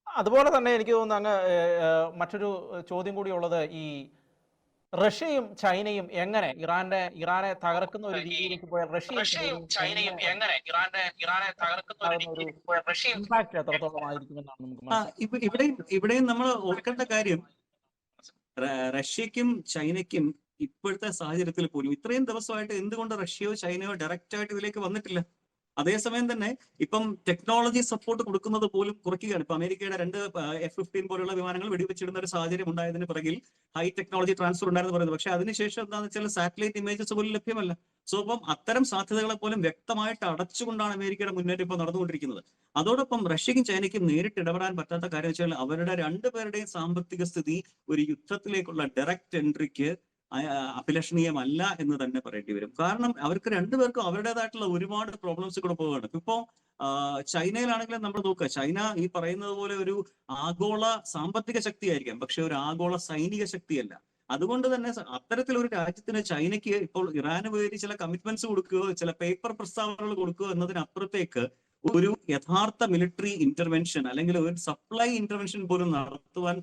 അതുപോലെ തന്നെ എനിക്ക് തോന്നുന്നു അങ്ങ് മറ്റൊരു ചോദ്യം കൂടി ഉള്ളത്, ഈ റഷ്യയും ചൈനയും എങ്ങനെ ഇറാനെ തകർക്കുന്ന ഒരു രീതിയിലേക്ക് പോയാൽ റഷ്യയും ചൈനയും എങ്ങനെ ഇറാനെ തകർക്കുന്ന ഒരു രീതിയിലേക്ക് പോയാൽ റഷ്യ ഇമ്പാക്ട് എത്രത്തോളം ആയിരിക്കുമെന്നാണ് നമുക്ക് ഇവിടെയും നമ്മൾ ഓർക്കേണ്ട കാര്യം, റഷ്യക്കും ചൈനയ്ക്കും ഇപ്പോഴത്തെ സാഹചര്യത്തിൽ പോലും ഇത്രയും ദിവസമായിട്ട് എന്തുകൊണ്ട് റഷ്യയോ ചൈനയോ ഡയറക്റ്റ് ആയിട്ട് ഇതിലേക്ക് വന്നിട്ടില്ല? അതേസമയം തന്നെ ഇപ്പം ടെക്നോളജി സപ്പോർട്ട് കൊടുക്കുന്നത് പോലും കുറയ്ക്കുകയാണ്. ഇപ്പൊ അമേരിക്കയുടെ 2 F-15 പോലുള്ള വിമാനങ്ങൾ വെടിവെച്ചിടുന്ന ഒരു സാഹചര്യം ഉണ്ടായതിന് പിറകിൽ ഹൈ ടെക്നോളജി ട്രാൻസ്ഫർ ഉണ്ടായിരുന്നു പറയുന്നത്. പക്ഷെ അതിനുശേഷം എന്താണെന്ന് വെച്ചാൽ സാറ്റലൈറ്റ് ഇമേജസ് പോലും ലഭ്യമല്ല. സോ അപ്പം അത്തരം സാധ്യതകളെ പോലും വ്യക്തമായിട്ട് അടച്ചുകൊണ്ടാണ് അമേരിക്കയുടെ മുന്നേറ്റം ഇപ്പോൾ നടന്നുകൊണ്ടിരിക്കുന്നത്. അതോടൊപ്പം റഷ്യക്കും ചൈനയ്ക്കും നേരിട്ട് ഇടപെടാൻ പറ്റാത്ത കാര്യം വെച്ചാൽ അവരുടെ രണ്ടുപേരുടെയും സാമ്പത്തിക സ്ഥിതി ഒരു യുദ്ധത്തിലേക്കുള്ള ഡയറക്റ്റ് എൻട്രിക്ക് അഭിലഷണീയമല്ല എന്ന് തന്നെ പറയേണ്ടി വരും. കാരണം അവർക്ക് രണ്ടുപേർക്കും അവരുടേതായിട്ടുള്ള ഒരുപാട് പ്രോബ്ലംസ് കൂടെ പോവുകയാണ്. ഇപ്പോ ചൈനയിലാണെങ്കിലും നമ്മൾ നോക്കുക, ചൈന ഈ പറയുന്നത് പോലെ ഒരു ആഗോള സാമ്പത്തിക ശക്തിയായിരിക്കാം, പക്ഷെ ഒരു ആഗോള സൈനിക ശക്തിയല്ല. അതുകൊണ്ട് തന്നെ അത്തരത്തിലൊരു രാജ്യത്തിന് ചൈനയ്ക്ക് ഇപ്പോൾ ഇറാന് വേണ്ടി ചില കമ്മിറ്റ്മെന്റ്സ് കൊടുക്കുകയോ ചില പേപ്പർ പ്രസ്താവനകൾ കൊടുക്കുകയോ എന്നതിനപ്പുറത്തേക്ക് ഒരു യഥാർത്ഥ മിലിറ്ററി ഇന്റർവെൻഷൻ അല്ലെങ്കിൽ ഒരു സപ്ലൈ ഇന്റർവെൻഷൻ പോലും നടത്തുവാൻ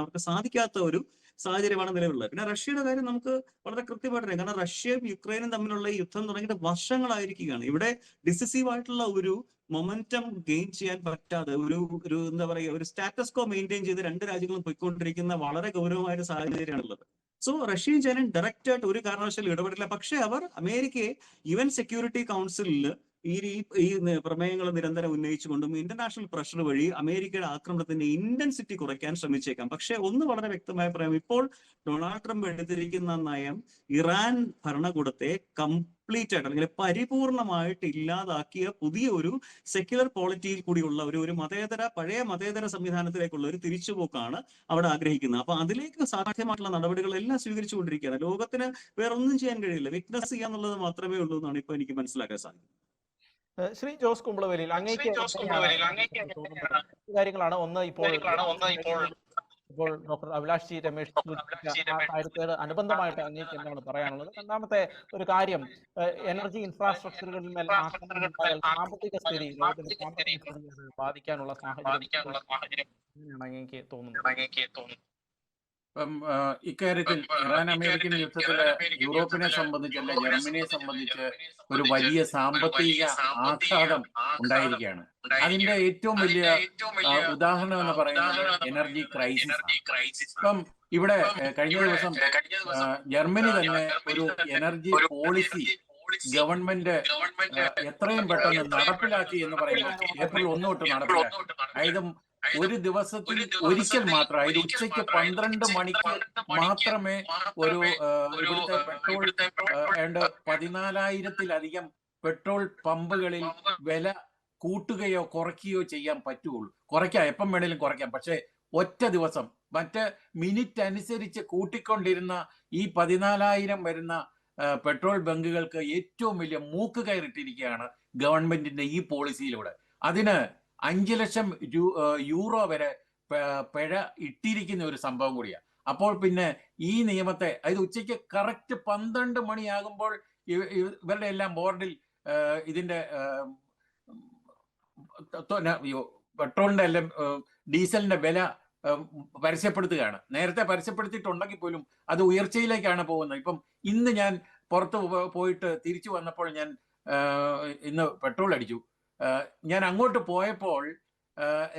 അവർക്ക് സാധിക്കാത്ത ഒരു സാഹചര്യമാണ് നിലവിലുള്ളത്. പിന്നെ റഷ്യയുടെ കാര്യം നമുക്ക് വളരെ കൃത്യമായിട്ട് അറിയാം. കാരണം റഷ്യയും യുക്രൈനും തമ്മിലുള്ള ഈ യുദ്ധം തുടങ്ങിയിട്ട് വർഷങ്ങളായിരിക്കുകയാണ്. ഇവിടെ ഡിസിസീവ് ആയിട്ടുള്ള ഒരു മൊമെന്റം ഗെയിൻ ചെയ്യാൻ പറ്റാതെ ഒരു എന്താ പറയുക, ഒരു സ്റ്റാറ്റസ് കോ മെയിൻറ്റെയിൻ ചെയ്ത് രണ്ട് രാജ്യങ്ങളും പോയിക്കൊണ്ടിരിക്കുന്ന വളരെ ഗൗരവമായ ഒരു സാഹചര്യമാണുള്ളത്. സോ റഷ്യയും ചൈനയും ഡയറക്റ്റ് ആയിട്ട് ഒരു കാരണവശാലും ഇടപെടില്ല. പക്ഷെ അവർ അമേരിക്കയെ UN സെക്യൂരിറ്റി കൗൺസിലിൽ ഈ പ്രമേയങ്ങൾ നിരന്തരം ഉന്നയിച്ചുകൊണ്ടും ഇന്റർനാഷണൽ പ്രഷർ വഴി അമേരിക്കയുടെ ആക്രമണത്തിന്റെ ഇന്റൻസിറ്റി കുറയ്ക്കാൻ ശ്രമിച്ചേക്കാം. പക്ഷെ ഒന്ന് വളരെ വ്യക്തമായി പറയാം, ഇപ്പോൾ ഡൊണാൾഡ് ട്രംപ് എടുത്തിരിക്കുന്ന നയം ഇറാൻ ഭരണകൂടത്തെ കംപ്ലീറ്റ് ആയിട്ട് അല്ലെങ്കിൽ പരിപൂർണമായിട്ട് ഇല്ലാതാക്കിയ പുതിയ ഒരു സെക്യുലർ പോളിറ്റിയിൽ കൂടിയുള്ള ഒരു പഴയ മതേതര സംവിധാനത്തിലേക്കുള്ള ഒരു തിരിച്ചുപോക്കാണ് അവിടെ ആഗ്രഹിക്കുന്നത്. അപ്പൊ അതിലേക്ക് സാധ്യമായിട്ടുള്ള നടപടികളെല്ലാം സ്വീകരിച്ചുകൊണ്ടിരിക്കുകയാണ്. ലോകത്തിന് വേറൊന്നും ചെയ്യാൻ കഴിയില്ല, വിറ്റ്നസ് ചെയ്യാന്നുള്ളത് മാത്രമേ ഉള്ളൂ എന്നാണ് ഇപ്പൊ എനിക്ക് മനസ്സിലാക്കാൻ സാധിക്കുന്നത്. ശ്രീ ജോസ് കുമ്പളവേലിൽ അങ്ങേക്ക് കാര്യങ്ങളാണ്. ഒന്ന് ഇപ്പോൾ ഡോക്ടർ അഭിലാഷ് ജി രമേശ് കാര്യത്തോട് അനുബന്ധമായിട്ട് അങ്ങേക്ക് എന്താണ് പറയാനുള്ളത്? രണ്ടാമത്തെ ഒരു കാര്യം, എനർജി ഇൻഫ്രാസ്ട്രക്ചറുകളിൽ മേൽ സാമ്പത്തിക സ്ഥിതി ബാധിക്കാനുള്ള സാഹചര്യം അങ്ങേക്ക് തോന്നുന്നു? ഇക്കാര്യത്തിൽ ഇറാൻ അമേരിക്കൻ യുദ്ധത്തില് യൂറോപ്പിനെ സംബന്ധിച്ചല്ല ജർമ്മനിയെ സംബന്ധിച്ച് ഒരു വലിയ സാമ്പത്തിക ആഘാതം ഉണ്ടായിരിക്കുകയാണ്. അതിന്റെ ഏറ്റവും വലിയ ഉദാഹരണം എന്ന് പറയുന്നത് എനർജി ക്രൈസിസ്. ഇപ്പം ഇവിടെ കഴിഞ്ഞ ദിവസം ജർമ്മനി തന്നെ ഒരു എനർജി പോളിസി ഗവൺമെന്റ് എത്രയും പെട്ടെന്ന് നടപ്പിലാക്കി എന്ന് പറയുന്നത് ഏപ്രിൽ 1 തൊട്ട് നടപ്പിലാക്കി. അതായത് ഒരു ദിവസത്തിൽ ഒരിക്കൽ മാത്രം, അതായത് ഉച്ചയ്ക്ക് 12 മണിക്ക് മാത്രമേ ഇവിടുത്തെ പെട്രോൾ 14,000-ലധികം പെട്രോൾ പമ്പുകളിൽ വില കൂട്ടുകയോ കുറയ്ക്കുകയോ ചെയ്യാൻ പറ്റുള്ളൂ. കുറയ്ക്കാം, എപ്പം വേണേലും കുറയ്ക്കാം. പക്ഷെ ഒറ്റ ദിവസം മറ്റ് മിനിറ്റ് അനുസരിച്ച് കൂട്ടിക്കൊണ്ടിരുന്ന ഈ 14,000 വരുന്ന പെട്രോൾ ബങ്കുകൾക്ക് ഏറ്റവും വലിയ മൂക്ക് കയറിട്ടിരിക്കുകയാണ് ഗവൺമെന്റിന്റെ ഈ പോളിസിയിലൂടെ. അതിന് 5 ലക്ഷം യൂറോ വരെ പിഴ ഇട്ടിരിക്കുന്ന ഒരു സംഭവം കൂടിയാണ്. അപ്പോൾ പിന്നെ ഈ നിയമത്തെ, അതായത് ഉച്ചയ്ക്ക് കറക്റ്റ് 12 മണിയാകുമ്പോൾ ഇവരുടെ എല്ലാം ബോർഡിൽ ഇതിന്റെ പെട്രോളിന്റെ എല്ലാം ഡീസലിന്റെ വില പരസ്യപ്പെടുത്തുകയാണ്. നേരത്തെ പരസ്യപ്പെടുത്തിയിട്ടുണ്ടെങ്കിൽ പോലും അത് ഉയർച്ചയിലേക്കാണ് പോകുന്നത്. ഇപ്പം ഇന്ന് ഞാൻ പുറത്ത് പോയിട്ട് തിരിച്ചു വന്നപ്പോൾ ഞാൻ ഇന്ന് പെട്രോൾ അടിച്ചു. ഞാൻ അങ്ങോട്ട് പോയപ്പോൾ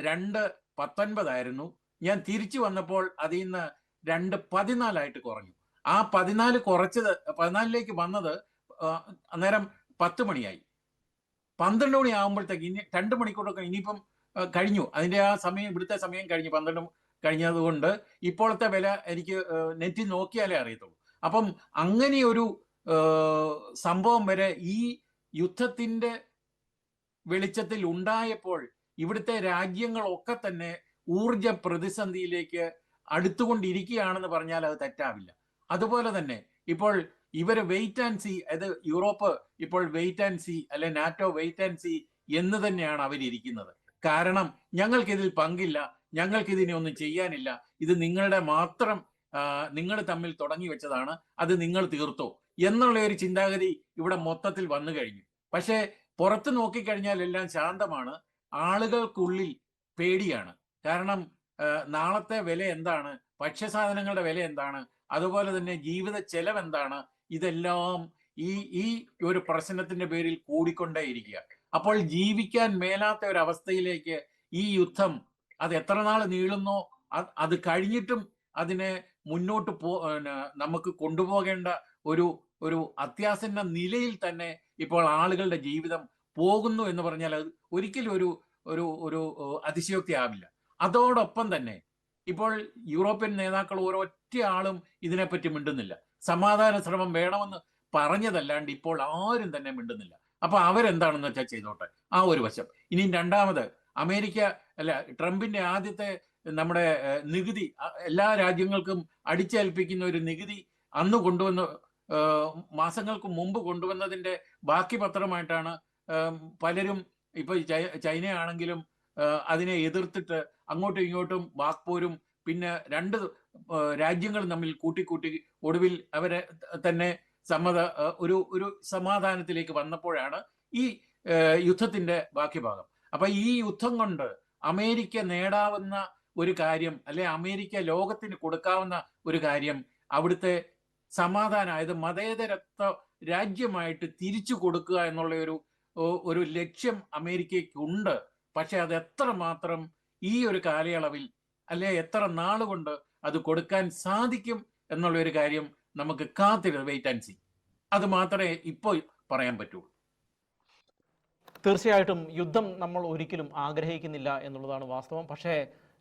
2.19 ഞാൻ തിരിച്ചു വന്നപ്പോൾ അതിൽ നിന്ന് 2.14 കുറഞ്ഞു. ആ 14 കുറച്ചത് 14ലേക്ക് വന്നത് അന്നേരം 10 മണിയായി. 12 മണി ആകുമ്പോഴത്തേക്ക് ഇനി 2 മണിക്കൂറൊക്കെ ഇനിയിപ്പം കഴിഞ്ഞു. അതിന്റെ ആ സമയം, ഇവിടുത്തെ സമയം കഴിഞ്ഞു. 12 കഴിഞ്ഞതുകൊണ്ട് ഇപ്പോഴത്തെ വില എനിക്ക് നെറ്റിൽ നോക്കിയാലേ അറിയത്തുള്ളൂ. അപ്പം അങ്ങനെ ഒരു സംഭവം വരെ ഈ യുദ്ധത്തിന്റെ വെളിച്ചത്തിൽ ഉണ്ടായപ്പോൾ ഇവിടുത്തെ രാജ്യങ്ങളൊക്കെ തന്നെ ഊർജ പ്രതിസന്ധിയിലേക്ക് അടുത്തുകൊണ്ടിരിക്കുകയാണെന്ന് പറഞ്ഞാൽ അത് തെറ്റാവില്ല. അതുപോലെ തന്നെ ഇപ്പോൾ ഇവര് വെയിറ്റ് ആൻഡ് സി, അതായത് യൂറോപ്പ് ഇപ്പോൾ വെയിറ്റ് ആൻഡ് സി, അല്ലെ നാറ്റോ വെയിറ്റ് ആൻഡ് സി എന്ന് തന്നെയാണ് അവരിയ്ക്കുന്നത്. കാരണം ഞങ്ങൾക്കിതിൽ പങ്കില്ല, ഞങ്ങൾക്ക് ഇതിനെ ഒന്നും ചെയ്യാനില്ല, ഇത് നിങ്ങളുടെ മാത്രം, നിങ്ങൾ തമ്മിൽ തുടങ്ങി വെച്ചതാണ്, അത് നിങ്ങൾ തീർത്തോ എന്നുള്ള ഒരു ചിന്താഗതി ഇവിടെ മൊത്തത്തിൽ വന്നു കഴിഞ്ഞു. പക്ഷേ പുറത്ത് നോക്കിക്കഴിഞ്ഞാൽ എല്ലാം ശാന്തമാണ്. ആളുകൾക്കുള്ളിൽ പേടിയാണ്. കാരണം നാളത്തെ വില എന്താണ്, ഭക്ഷ്യസാധനങ്ങളുടെ വില എന്താണ്, അതുപോലെ തന്നെ ജീവിത ചെലവ് എന്താണ്, ഇതെല്ലാം ഈ ഒരു പ്രശ്നത്തിന്റെ പേരിൽ കൂടിക്കൊണ്ടേയിരിക്കുക. അപ്പോൾ ജീവിക്കാൻ മേലാത്ത ഒരു അവസ്ഥയിലേക്ക് ഈ യുദ്ധം അത് എത്ര നാൾ നീളുന്നോ അത് കഴിഞ്ഞിട്ടും അതിനെ മുന്നോട്ട് നമുക്ക് കൊണ്ടുപോകേണ്ട ഒരു അത്യാസന്ന നിലയിൽ തന്നെ ഇപ്പോൾ ആളുകളുടെ ജീവിതം പോകുന്നു എന്ന് പറഞ്ഞാൽ അത് ഒരിക്കലും ഒരു അതിശയോക്തി ആവില്ല. അതോടൊപ്പം തന്നെ ഇപ്പോൾ യൂറോപ്യൻ നേതാക്കൾ ഒരൊറ്റ ആളും ഇതിനെപ്പറ്റി മിണ്ടുന്നില്ല. സമാധാന ശ്രമം വേണമെന്ന് പറഞ്ഞതല്ലാണ്ട് ഇപ്പോൾ ആരും തന്നെ മിണ്ടുന്നില്ല. അപ്പൊ അവരെന്താണെന്ന് വെച്ചാൽ ചെയ്തോട്ടെ, ആ ഒരു വശം. ഇനി രണ്ടാമത് അമേരിക്ക ട്രംപിന്റെ ആദ്യത്തെ നമ്മുടെ നികുതി, എല്ലാ രാജ്യങ്ങൾക്കും അടിച്ചേൽപ്പിക്കുന്ന ഒരു നികുതി അന്ന് കൊണ്ടുവന്ന് മാസങ്ങൾക്ക് മുമ്പ് കൊണ്ടുവന്നതിന്റെ ബാക്കി പത്രമായിട്ടാണ് പലരും, ഇപ്പൊ ചൈനയാണെങ്കിലും അതിനെ എതിർത്തിട്ട് അങ്ങോട്ടും ഇങ്ങോട്ടും വാക്പോരും, പിന്നെ രണ്ട് രാജ്യങ്ങൾ തമ്മിൽ കൂട്ടിക്കൂട്ടി ഒടുവിൽ അവരെ തന്നെ ഒരു സമാധാനത്തിലേക്ക് വന്നപ്പോഴാണ് ഈ യുദ്ധത്തിന്റെ ബാക്കി ഭാഗം. അപ്പൊ ഈ യുദ്ധം കൊണ്ട് അമേരിക്ക നേടാവുന്ന ഒരു കാര്യം, അല്ലെ അമേരിക്ക ലോകത്തിന് കൊടുക്കാവുന്ന ഒരു കാര്യം, അവിടുത്തെ സമാധാനം, അതായത് മതേതരത്വ രാജ്യമായിട്ട് തിരിച്ചു കൊടുക്കുക എന്നുള്ള ഒരു ലക്ഷ്യം അമേരിക്കയ്ക്കുണ്ട്. പക്ഷെ അത് എത്രമാത്രം ഈ ഒരു കാലയളവിൽ, അല്ലെ എത്ര നാളുകൊണ്ട് അത് കൊടുക്കാൻ സാധിക്കും എന്നുള്ള ഒരു കാര്യം നമുക്ക് വെയിറ്റ് ആൻഡ് സീ. അത് മാത്രമേ ഇപ്പോൾ പറയാൻ പറ്റൂ. തീർച്ചയായിട്ടും യുദ്ധം നമ്മൾ ഒരിക്കലും ആഗ്രഹിക്കുന്നില്ല എന്നുള്ളതാണ് വാസ്തവം. പക്ഷേ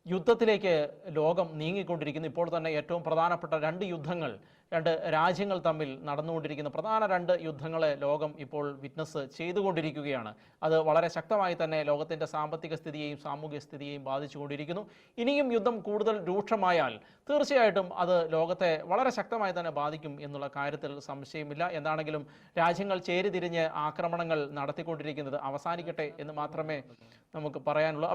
യുദ്ധത്തിലേക്ക് ലോകം നീങ്ങിക്കൊണ്ടിരിക്കുന്നു. ഇപ്പോൾ തന്നെ ഏറ്റവും പ്രധാനപ്പെട്ട 2 യുദ്ധങ്ങൾ, 2 രാജ്യങ്ങൾ തമ്മിൽ നടന്നുകൊണ്ടിരിക്കുന്ന പ്രധാന 2 യുദ്ധങ്ങളെ ലോകം ഇപ്പോൾ വിറ്റ്നസ് ചെയ്തുകൊണ്ടിരിക്കുകയാണ്. അത് വളരെ ശക്തമായി തന്നെ ലോകത്തിൻ്റെ സാമ്പത്തിക സ്ഥിതിയെയും സാമൂഹിക സ്ഥിതിയെയും ബാധിച്ചുകൊണ്ടിരിക്കുന്നു. ഇനിയും യുദ്ധം കൂടുതൽ രൂക്ഷമായാൽ തീർച്ചയായിട്ടും അത് ലോകത്തെ വളരെ ശക്തമായി തന്നെ ബാധിക്കും എന്നുള്ള കാര്യത്തിൽ സംശയമില്ല. എന്താണെങ്കിലും രാജ്യങ്ങൾ ചേരിതിരിഞ്ഞ് ആക്രമണങ്ങൾ നടത്തിക്കൊണ്ടിരിക്കുന്നത് അവസാനിക്കട്ടെ എന്ന് മാത്രമേ നമുക്ക് പറയാനുള്ളൂ.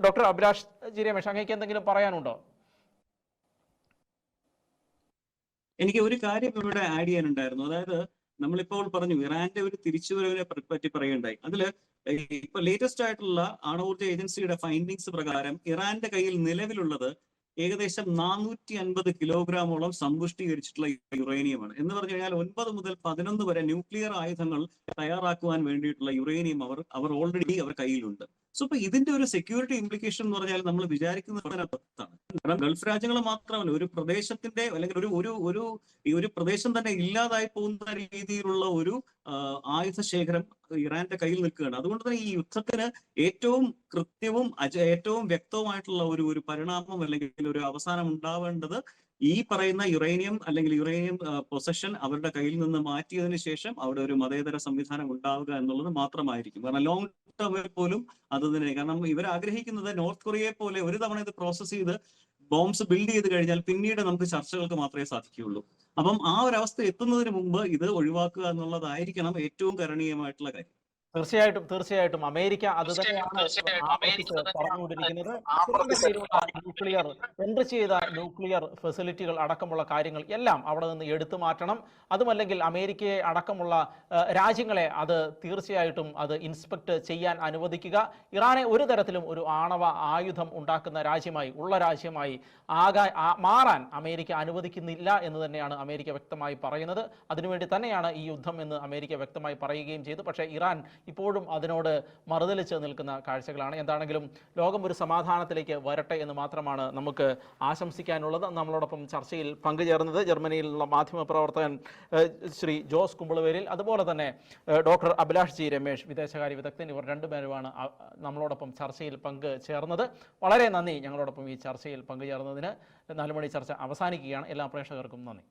ഡോക്ടർ അഭിലാഷ് ജി രമേശ്, അങ്ങേക്ക് എന്തെങ്കിലും പറയാനുണ്ടോ? എനിക്ക് ഒരു കാര്യം ഇവിടെ ആഡ് ചെയ്യാനുണ്ടായിരുന്നു. അതായത് നമ്മളിപ്പോൾ പറഞ്ഞു ഇറാന്റെ ഒരു തിരിച്ചുവരവിനെ പറ്റി പറയുകയുണ്ടായി. അതില് ഇപ്പൊ ലേറ്റസ്റ്റ് ആയിട്ടുള്ള ആണവോർജ ഏജൻസിയുടെ ഫൈൻഡിങ്സ് പ്രകാരം ഇറാന്റെ കയ്യിൽ നിലവിലുള്ളത് ഏകദേശം 450 കിലോഗ്രാമോളം സമ്പുഷ്ടീകരിച്ചിട്ടുള്ള യുറേനിയമാണ്. എന്ന് പറഞ്ഞു കഴിഞ്ഞാൽ 9 മുതൽ 11 വരെ ന്യൂക്ലിയർ ആയുധങ്ങൾ തയ്യാറാക്കുവാൻ വേണ്ടിയിട്ടുള്ള യുറേനിയം അവർ ഓൾറെഡി അവർ കയ്യിലുണ്ട്. സോ ഇപ്പൊ ഇതിന്റെ ഒരു സെക്യൂരിറ്റി ഇംപ്ലിക്കേഷൻ എന്ന് പറഞ്ഞാൽ നമ്മൾ വിചാരിക്കുന്നതിനകത്താണ്. കാരണം ഗൾഫ് രാജ്യങ്ങൾ മാത്രമല്ല, ഒരു പ്രദേശത്തിന്റെ അല്ലെങ്കിൽ ഒരു പ്രദേശം തന്നെ ഇല്ലാതായി പോകുന്ന രീതിയിലുള്ള ഒരു ആയുധ ശേഖരം ഇറാന്റെ കയ്യിൽ നിൽക്കുകയാണ്. അതുകൊണ്ട് തന്നെ ഈ യുദ്ധത്തിന് ഏറ്റവും കൃത്യവും ഏറ്റവും വ്യക്തവുമായിട്ടുള്ള ഒരു പരിണാമം അല്ലെങ്കിൽ ഒരു അവസാനം ഉണ്ടാവേണ്ടത് ഈ പറയുന്ന യുറേനിയം അല്ലെങ്കിൽ യുറേനിയം പൊസഷൻ അവരുടെ കയ്യിൽ നിന്ന് മാറ്റിയതിനു ശേഷം അവിടെ ഒരു മതേതര സംവിധാനം ഉണ്ടാവുക എന്നുള്ളത് മാത്രമായിരിക്കും. കാരണം ലോങ് ടേമിൽ പോലും അത് തന്നെ. കാരണം ഇവർ ആഗ്രഹിക്കുന്നത് നോർത്ത് കൊറിയയെ പോലെ ഒരു തവണ ഇത് പ്രോസസ് ചെയ്ത് ബോംബ്സ് ബിൽഡ് ചെയ്ത് കഴിഞ്ഞാൽ പിന്നീട് നമുക്ക് ചർച്ചകൾക്ക് മാത്രമേ സാധിക്കുകയുള്ളൂ. അപ്പം ആ ഒരു അവസ്ഥ എത്തുന്നതിന് മുമ്പ് ഇത് ഒഴിവാക്കുക എന്നുള്ളതായിരിക്കണം ഏറ്റവും കരണീയമായിട്ടുള്ള കാര്യം. തീർച്ചയായിട്ടും അമേരിക്ക അത് തന്നെയാണ് ആവർത്തിച്ച് പറഞ്ഞുകൊണ്ടിരിക്കുന്നത്. ഇറാന്റെ കയ്യിലുള്ള ന്യൂക്ലിയർ എൻട്രി ചെയ്ത ന്യൂക്ലിയർ ഫെസിലിറ്റികൾ അടക്കമുള്ള കാര്യങ്ങൾ എല്ലാം അവിടെ നിന്ന് എടുത്തു മാറ്റണം. അതുമല്ലെങ്കിൽ അമേരിക്കയെ അടക്കമുള്ള രാജ്യങ്ങളെ അത് തീർച്ചയായിട്ടും അത് ഇൻസ്പെക്ട് ചെയ്യാൻ അനുവദിക്കുക. ഇറാനെ ഒരു തരത്തിലും ഒരു ആണവ ആയുധം ഉണ്ടാക്കുന്ന രാജ്യമായി മാറാൻ അമേരിക്ക അനുവദിക്കുന്നില്ല എന്ന് തന്നെയാണ് അമേരിക്ക വ്യക്തമായി പറയുന്നത്. അതിനുവേണ്ടി തന്നെയാണ് ഈ യുദ്ധം എന്ന് അമേരിക്ക വ്യക്തമായി പറയുകയും ചെയ്തു. പക്ഷേ ഇറാൻ ഇപ്പോഴും അതിനോട് മറുതലിച്ച് നിൽക്കുന്ന കാഴ്ചകളാണ്. എന്താണെങ്കിലും ലോകം ഒരു സമാധാനത്തിലേക്ക് വരട്ടെ എന്ന് മാത്രമാണ് നമുക്ക് ആശംസിക്കാനുള്ളത്. നമ്മളോടൊപ്പം ചർച്ചയിൽ പങ്കുചേർന്നത് ജർമ്മനിയിലുള്ള മാധ്യമപ്രവർത്തകൻ ശ്രീ ജോസ് കുമ്പളവേലിൽ, അതുപോലെ തന്നെ ഡോക്ടർ അഭിലാഷ് ജി രമേശ്, വിദേശകാര്യ വിദഗ്ധൻ. ഇവർ രണ്ടുപേരുമാണ് നമ്മളോടൊപ്പം ചർച്ചയിൽ പങ്കുചേർന്നത്. വളരെ നന്ദി ഞങ്ങളോടൊപ്പം ഈ ചർച്ചയിൽ പങ്കുചേർന്നതിന്. 4 മണി ചർച്ച അവസാനിക്കുകയാണ്. എല്ലാ പ്രേക്ഷകർക്കും നന്ദി.